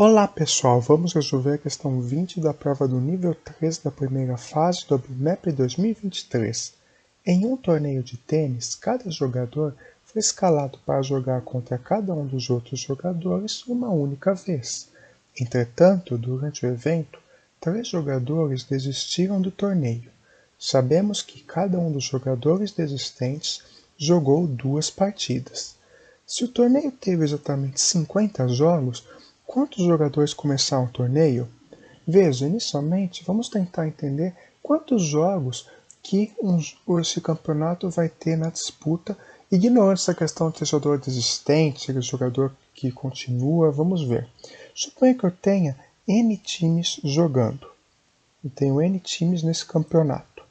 Olá pessoal, vamos resolver a questão 20 da prova do nível 3 da primeira fase do BMAP 2023. Em um torneio de tênis, cada jogador foi escalado para jogar contra cada um dos outros jogadores uma única vez. Entretanto, durante o evento, 3 jogadores desistiram do torneio. Sabemos que cada um dos jogadores desistentes jogou 2 partidas. Se o torneio teve exatamente 50 jogos, quantos jogadores começaram o torneio? Veja, inicialmente vamos tentar entender quantos jogos que esse campeonato vai ter na disputa, ignorando essa questão de ter jogador desistente, jogador que continua, vamos ver. Suponha que eu tenha N times jogando. Eu tenho N times nesse campeonato.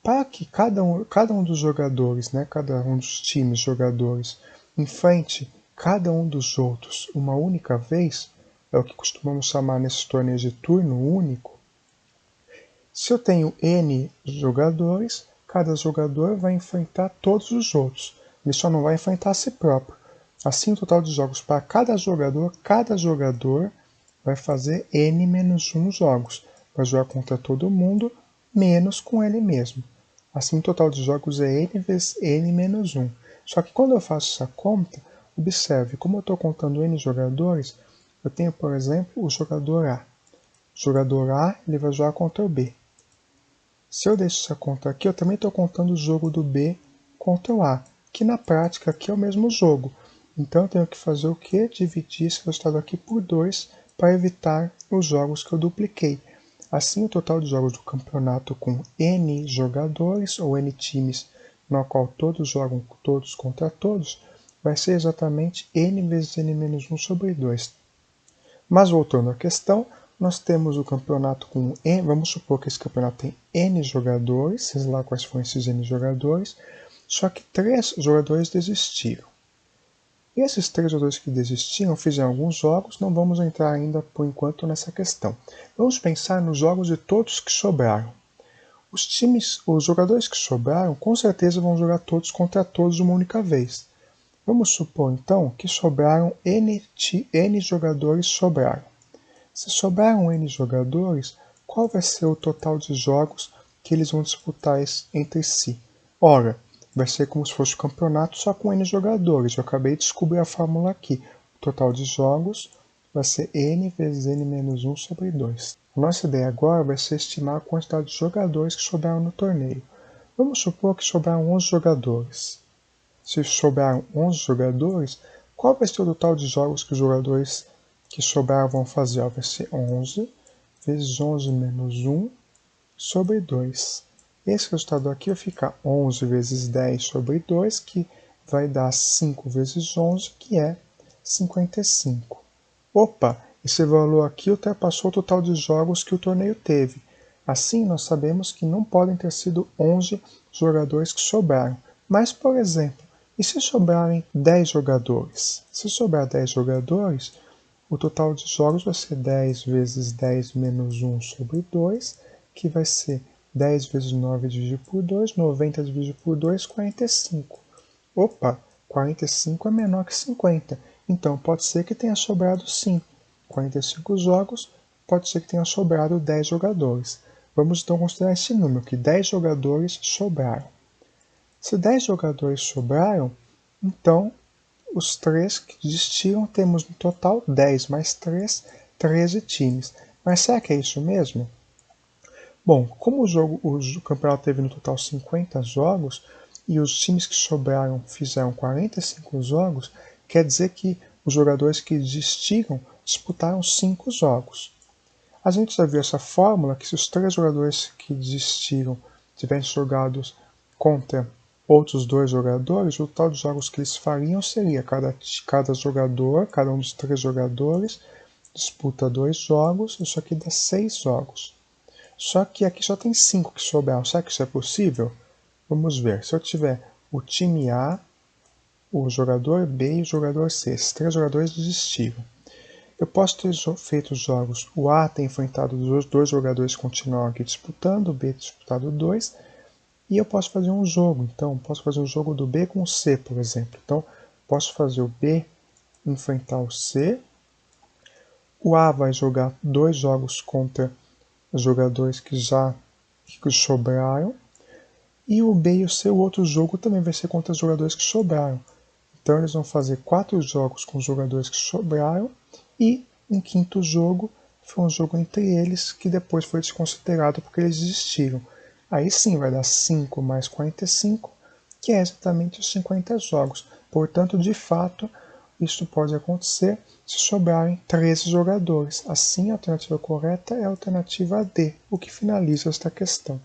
Para que cada um dos jogadores, cada um dos times jogadores, enfrente cada um dos outros uma única vez, é o que costumamos chamar nesses torneios de turno único. Se eu tenho N jogadores, cada jogador vai enfrentar todos os outros, ele só não vai enfrentar a si próprio. Assim, o total de jogos para cada jogador vai fazer N-1 jogos, vai jogar contra todo mundo, menos com ele mesmo. Assim, o total de jogos é N vezes N-1. Só que quando eu faço essa conta, observe, como eu estou contando N jogadores, eu tenho, por exemplo, o jogador A. O jogador A ele vai jogar contra o B. Se eu deixo essa conta aqui, eu também estou contando o jogo do B contra o A, que na prática aqui é o mesmo jogo. Então eu tenho que fazer o quê? Dividir esse resultado aqui por 2 para evitar os jogos que eu dupliquei. Assim, o total de jogos do campeonato com N jogadores ou N times, no qual todos jogam todos contra todos, vai ser exatamente N vezes N-1 sobre 2. Mas voltando à questão, nós temos o campeonato com N, vamos supor que esse campeonato tem N jogadores, sei lá quais foram esses N jogadores, só que 3 jogadores desistiram. E esses 3 jogadores que desistiram fizeram alguns jogos, não vamos entrar ainda por enquanto nessa questão. Vamos pensar nos jogos de todos que sobraram. Os jogadores que sobraram com certeza vão jogar todos contra todos uma única vez. Vamos supor então que sobraram N jogadores sobraram. Se sobraram N jogadores, qual vai ser o total de jogos que eles vão disputar entre si? Ora, vai ser como se fosse um campeonato só com N jogadores. Eu acabei de descobrir a fórmula aqui. O total de jogos vai ser N vezes N-1 sobre 2. A nossa ideia agora vai ser estimar a quantidade de jogadores que sobraram no torneio. Vamos supor que sobraram 11 jogadores. Se sobraram 11 jogadores, qual vai ser o total de jogos que os jogadores que sobraram vão fazer? Vai ser 11 vezes 11 menos 1 sobre 2. Esse resultado aqui vai ficar 11 vezes 10 sobre 2, que vai dar 5 vezes 11, que é 55. Opa, esse valor aqui ultrapassou o total de jogos que o torneio teve. Assim, nós sabemos que não podem ter sido 11 jogadores que sobraram. Mas, por exemplo, e se sobrarem 10 jogadores? Se sobrar 10 jogadores, o total de jogos vai ser 10 vezes 10 menos 1 sobre 2, que vai ser 10 vezes 9 dividido por 2, 90 dividido por 2, 45. Opa, 45 é menor que 50, então pode ser que tenha sobrado sim. 45 jogos, pode ser que tenha sobrado 10 jogadores. Vamos então considerar esse número, que 10 jogadores sobraram. Se 10 jogadores sobraram, então os 3 que desistiram, temos no total 10 mais 3, 13 times. Mas será que é isso mesmo? Bom, como o campeonato teve no total 50 jogos e os times que sobraram fizeram 45 jogos, quer dizer que os jogadores que desistiram disputaram 5 jogos. A gente já viu essa fórmula que se os 3 jogadores que desistiram tivessem jogados contra outros 2 jogadores, o total de jogos que eles fariam seria cada jogador, cada um dos 3 jogadores, disputa 2 jogos, isso aqui dá 6 jogos. Só que aqui só tem 5 que sobraram, será que isso é possível? Vamos ver, se eu tiver o time A, o jogador B e o jogador C, esses 3 jogadores desistiram. Eu posso ter feito os jogos, o A tem enfrentado os 2 jogadores que continuam aqui disputando, o B disputado 2, e eu posso fazer um jogo, então posso fazer um jogo do B com o C, por exemplo. Então posso fazer o B enfrentar o C, O A vai jogar 2 jogos contra os jogadores que sobraram, e o B e o seu outro jogo também vai ser contra os jogadores que sobraram. Então eles vão fazer 4 jogos com os jogadores que sobraram, e um quinto jogo foi um jogo entre eles que depois foi desconsiderado porque eles desistiram. Aí sim vai dar 5 mais 45, que é exatamente os 50 jogos. Portanto, de fato, isso pode acontecer se sobrarem 13 jogadores. Assim, a alternativa correta é a alternativa D, o que finaliza esta questão.